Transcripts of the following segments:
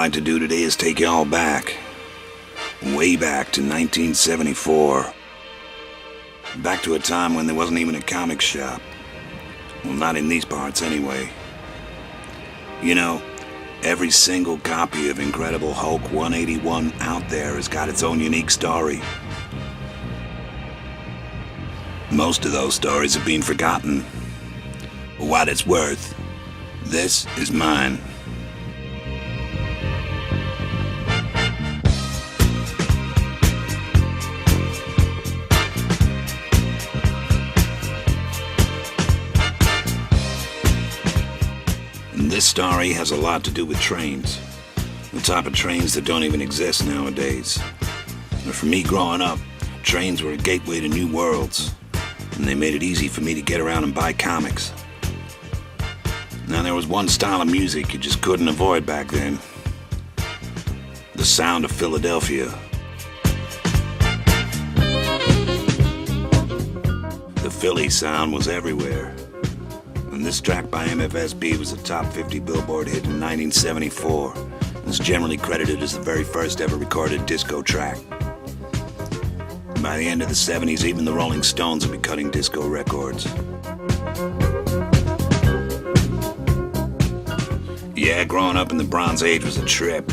like to do today is take y'all back. Way back to 1974. Back to a time when there wasn't even a comic shop. Well, not in these parts anyway. You know, every single copy of Incredible Hulk 181 out there has got its own unique story. Most of those stories have been forgotten. For what it's worth, this is mine. This story has a lot to do with trains. The type of trains that don't even exist nowadays. But for me growing up, trains were a gateway to new worlds, and they made it easy for me to get around and buy comics. Now there was one style of music you just couldn't avoid back then. The sound of Philadelphia. The Philly sound was everywhere. And this track by MFSB was a top 50 Billboard hit in 1974. It's generally credited as the very first ever recorded disco track. By the end of the 70s, even the Rolling Stones would be cutting disco records. Yeah, growing up in the Bronze Age was a trip.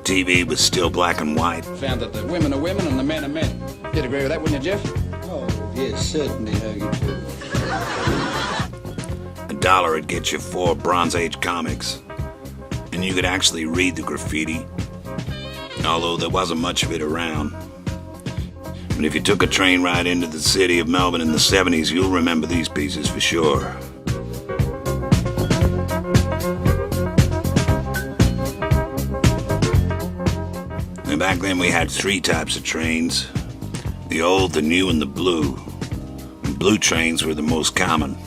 TV was still black and white. Found that the women are women and the men are men. You'd agree with that, wouldn't you, Jeff? Oh, yes, certainly, Hoagie, too. $1 would get you 4 Bronze Age comics, and you could actually read the graffiti, although there wasn't much of it around. But if you took a train ride into the city of Melbourne in the 70s, you'll remember these pieces for sure. And back then we had 3 types of trains: the old, the new, and the blue. And blue trains were the most common.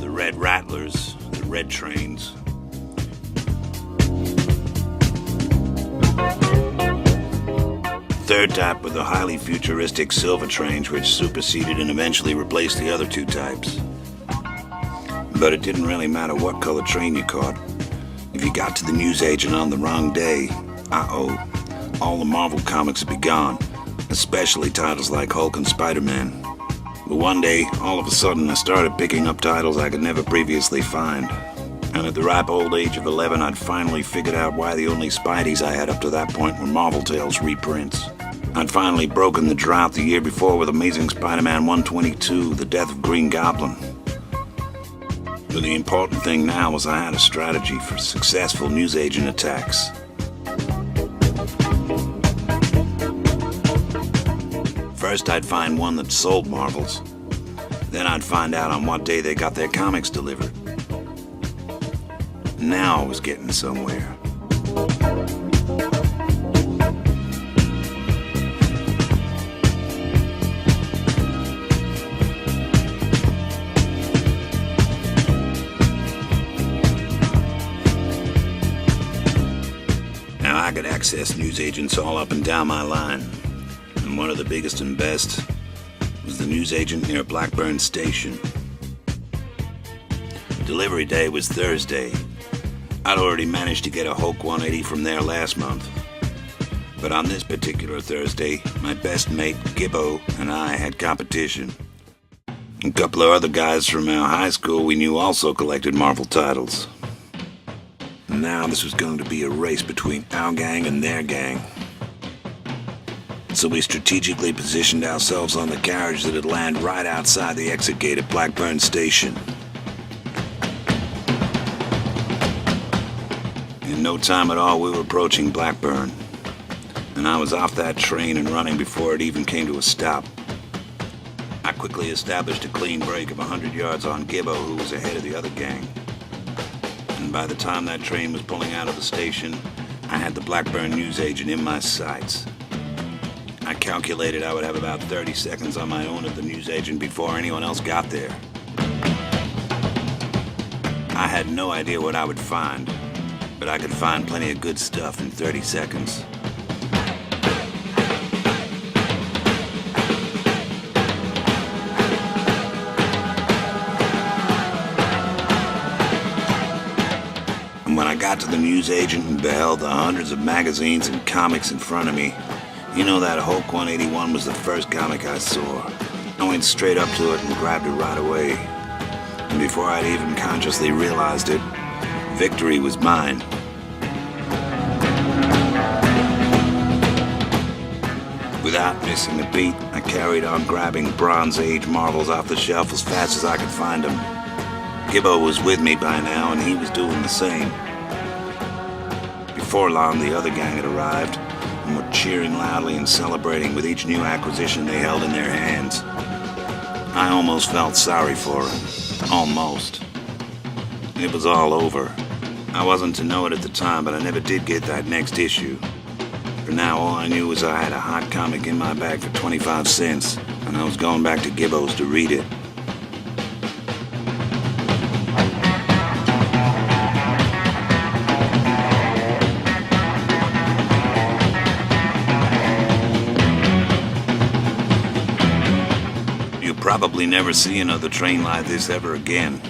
Red rattlers, the red trains. Third type were the highly futuristic silver trains, which superseded and eventually replaced the other 2 types. But it didn't really matter what color train you caught. If you got to the newsagent on the wrong day, all the Marvel comics would be gone, especially titles like Hulk and Spider-Man. But one day, all of a sudden, I started picking up titles I could never previously find. And at the ripe old age of 11, I'd finally figured out why the only Spideys I had up to that point were Marvel Tales reprints. I'd finally broken the drought the year before with Amazing Spider-Man 122, The Death of Green Goblin. But the important thing now was I had a strategy for successful newsagent attacks. First, I'd find one that sold Marvels. Then I'd find out on what day they got their comics delivered. Now I was getting somewhere. Now I could access newsagents all up and down my line. And one of the biggest and best was the newsagent near Blackburn Station. Delivery day was Thursday. I'd already managed to get a Hulk 180 from there last month. But on this particular Thursday, my best mate, Gibbo, and I had competition. A couple of other guys from our high school we knew also collected Marvel titles. And now this was going to be a race between our gang and their gang. So we strategically positioned ourselves on the carriage that'd land right outside the exit gate at Blackburn Station. In no time at all, we were approaching Blackburn, and I was off that train and running before it even came to a stop. I quickly established a clean break of 100 yards on Gibbo, who was ahead of the other gang. And by the time that train was pulling out of the station, I had the Blackburn newsagent in my sights. I calculated I would have about 30 seconds on my own at the newsagent before anyone else got there. I had no idea what I would find, but I could find plenty of good stuff in 30 seconds. got to the newsagent and beheld the hundreds of magazines and comics in front of me, you know that Hulk 181 was the first comic I saw. I went straight up to it and grabbed it right away. And before I'd even consciously realized it, victory was mine. Without missing a beat, I carried on grabbing Bronze Age marvels off the shelf as fast as I could find them. Gibbo was with me by now, and he was doing the same. Before long, the other gang had arrived, and were cheering loudly and celebrating with each new acquisition they held in their hands. I almost felt sorry for them. Almost. It was all over. I wasn't to know it at the time, but I never did get that next issue. For now, all I knew was I had a hot comic in my bag for 25 cents, and I was going back to Gibbo's to read it. You'll probably never see another train like this ever again.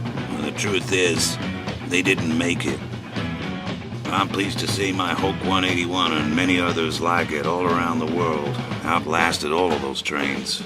And the truth is, they didn't make it. I'm pleased to see my Hulk 181 and many others like it all around the world outlasted all of those trains.